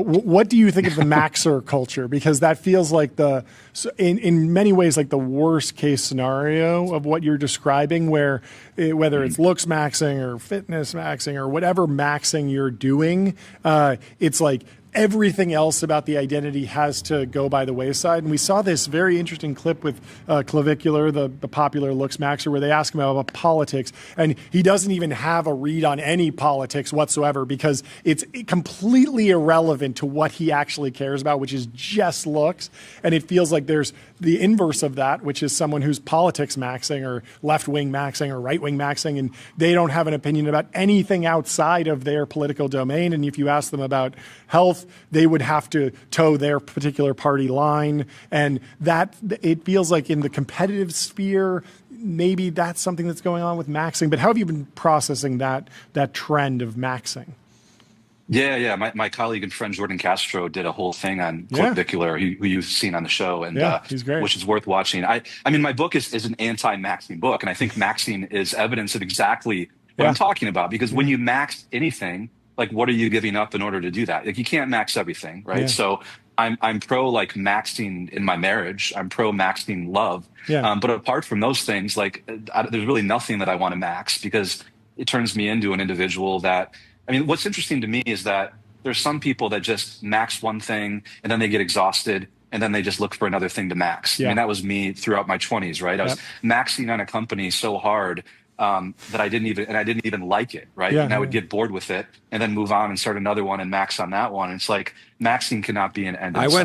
What do you think of the maxer culture? Because that feels like in many ways, like the worst case scenario of what you're describing, where whether it's looks maxing or fitness maxing or whatever maxing you're doing, it's like everything else about the identity has to go by the wayside. And we saw this very interesting clip with Clavicular, the popular looks maxer, where they ask him about politics, and he doesn't even have a read on any politics whatsoever because it's completely irrelevant to what he actually cares about, which is just looks. And it feels like there's the inverse of that, which is someone who's politics maxing or left-wing maxing or right-wing maxing, and they don't have an opinion about anything outside of their political domain. And if you ask them about health, they would have to toe their particular party line. And that it feels like in the competitive sphere, maybe that's something that's going on with maxing. But how have you been processing that trend of maxing? Yeah. My colleague and friend Jordan Castro did a whole thing on Clavicular, who you've seen on the show, and he's great, which is worth watching. I mean, my book is an anti-maxing book, and I think maxing is evidence of exactly what I'm talking about. Because when you max anything, like, what are you giving up in order to do that? Like, you can't max everything, right? So I'm pro like maxing in my marriage. I'm pro maxing love. But apart from those things, like there's really nothing that I want to max because it turns me into an individual that. I mean, what's interesting to me is that there's some people that just max one thing and then they get exhausted and then they just look for another thing to max. I mean, that was me throughout my 20s, right? I was maxing on a company so hard that I didn't even like it, right? And I would get bored with it and then move on and start another one and max on that one. And it's like maxing cannot be an end in itself.